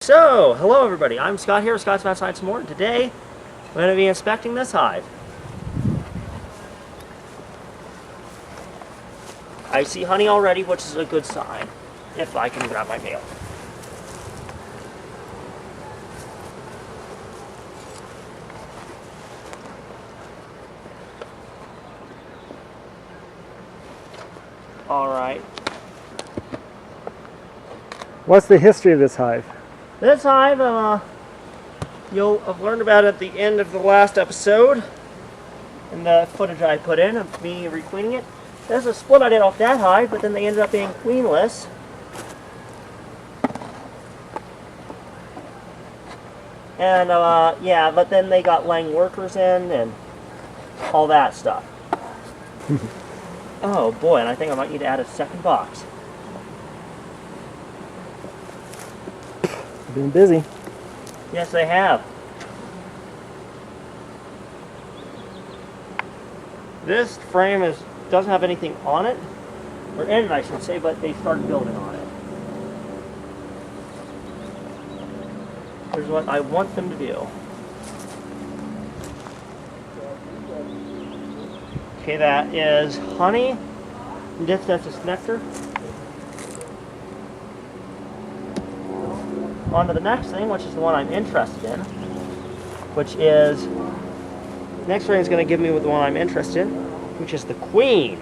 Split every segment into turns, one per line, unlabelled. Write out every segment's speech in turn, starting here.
So, hello everybody, I'm Scott here, Scott's About Science More, and today we're going to be inspecting this hive. I see honey already, which is a good sign, if I can grab my mail. Alright.
What's the history of this hive?
This hive, you'll have learned about at the end of the last episode, and the footage I put in of me re-queening it. There's a split I did off that hive, but then they ended up being queenless. And, yeah, but then they got laying workers in and all that stuff. Oh boy, and I think I might need to add a second box.
Been busy.
Yes, they have. This frame doesn't have anything on it, or in it I should say, but they started building on it. Here's what I want them to do. Okay, that is honey. That's just nectar. On to the next thing, which is the one I'm interested in, which is, next frame is going to give me the one I'm interested in, which is the Queen.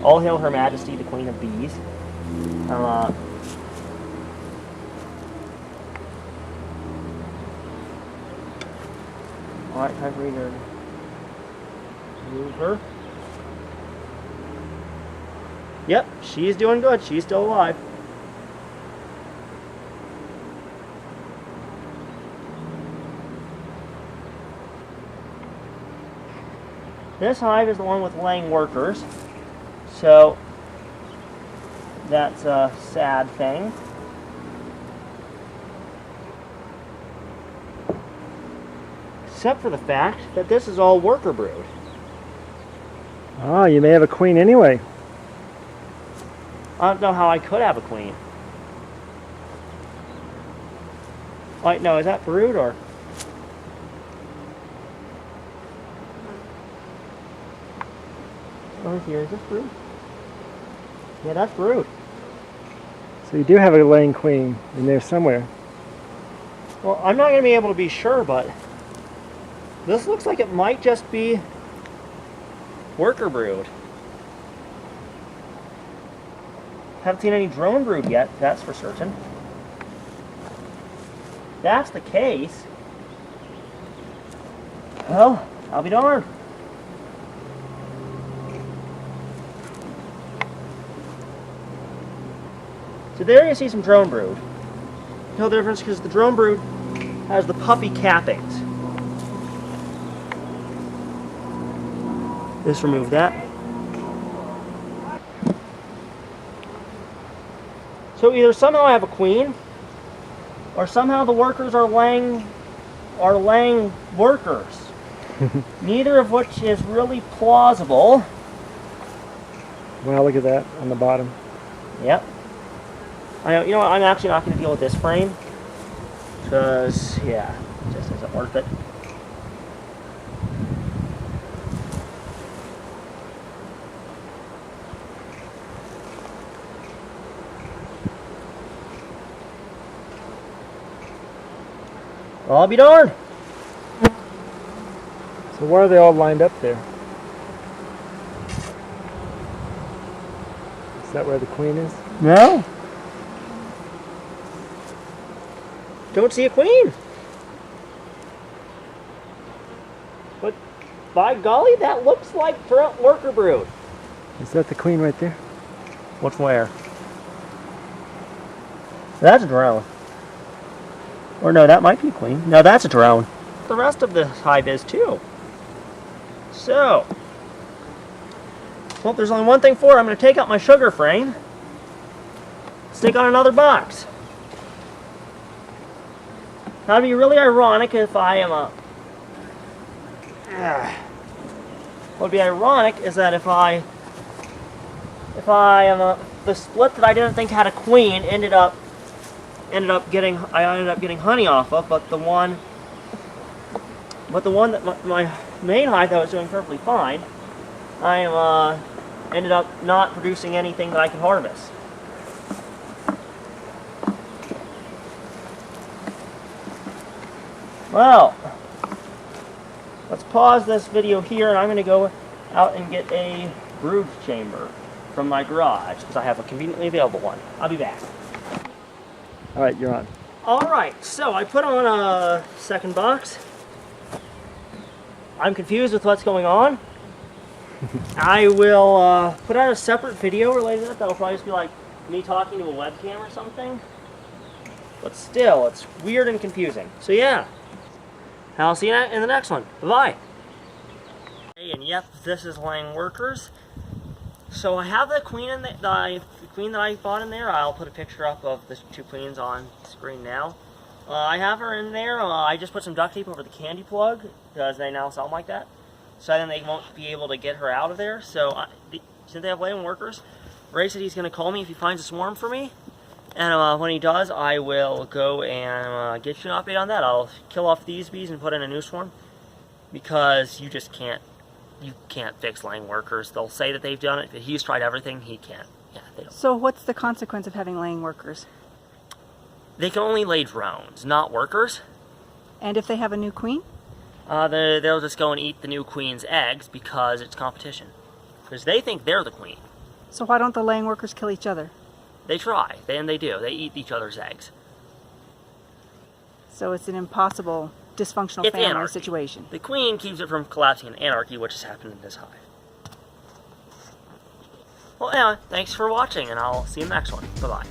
All hail Her Majesty, the Queen of Bees. Alright, time for me to move her. Yep, she's doing good. She's still alive. This hive is the one with laying workers, so that's a sad thing. Except for the fact that this is all worker brood.
Ah, you may have a queen anyway.
I don't know how I could have a queen. Wait, no, is that brood or? Oh, here, is this brood? Yeah, that's brood.
So you do have a laying queen in there somewhere.
Well, I'm not going to be able to be sure, but this looks like it might just be worker brood. Haven't seen any drone brood yet, that's for certain. If that's the case, well, I'll be darned. So there you see some drone brood. No difference because the drone brood has the puffy cappings. Just remove that. So either somehow I have a queen, or somehow the workers are laying workers. Neither of which is really plausible.
Well, look at that on the bottom.
Yep. You know what, I'm actually not going to deal with this frame, because, yeah, it just isn't worth it. I'll be darned.
So why are they all lined up there? Is that where the queen is?
No. Don't see a queen. But by golly, that looks like worker brood.
Is that the queen right there?
What's where? That's a drone. Or no, that might be a queen. No, that's a drone. The rest of the hive is too. So, well, there's only one thing for it. I'm going to take out my sugar frame, stick on another box. Now, it'd be really ironic if I am a... What would be ironic is that if I am a... The split that I didn't think had a queen ended up I ended up getting honey off of, but the one that my main hive that was doing perfectly fine, I ended up not producing anything that I could harvest. Well, let's pause this video here, and I'm going to go out and get a brood chamber from my garage, because I have a conveniently available one. I'll be back.
Alright, you're on.
Alright, so I put on a second box. I'm confused with what's going on. I will put out a separate video related to that. That'll probably just be like me talking to a webcam or something. But still, it's weird and confusing. So yeah, I'll see you in the next one. Bye-bye. Hey, and yep, this is laying workers. So I have the queen in the queen that I bought in there. I'll put a picture up of the 2 queens on the screen now. I have her in there. I just put some duct tape over the candy plug because they now sell them like that. So then they won't be able to get her out of there. So since they have laying workers, Ray said he's going to call me if he finds a swarm for me. And when he does, I will go and get you an update on that. I'll kill off these bees and put in a new swarm because you just can't. You can't fix laying workers. They'll say that they've done it, but he's tried everything. He can't. Yeah, they don't.
So what's the consequence of having laying workers?
They can only lay drones, not workers.
And if they have a new queen?
They'll just go and eat the new queen's eggs because it's competition. Because they think they're the queen.
So why don't the laying workers kill each other?
They try, and they do. They eat each other's eggs.
So it's an impossible, dysfunctional
It's
family
anarchy.
situation.
The queen keeps it from collapsing in anarchy, which has happened in this hive. Well, anyway, thanks for watching, and I'll see you in the next one. Bye-bye.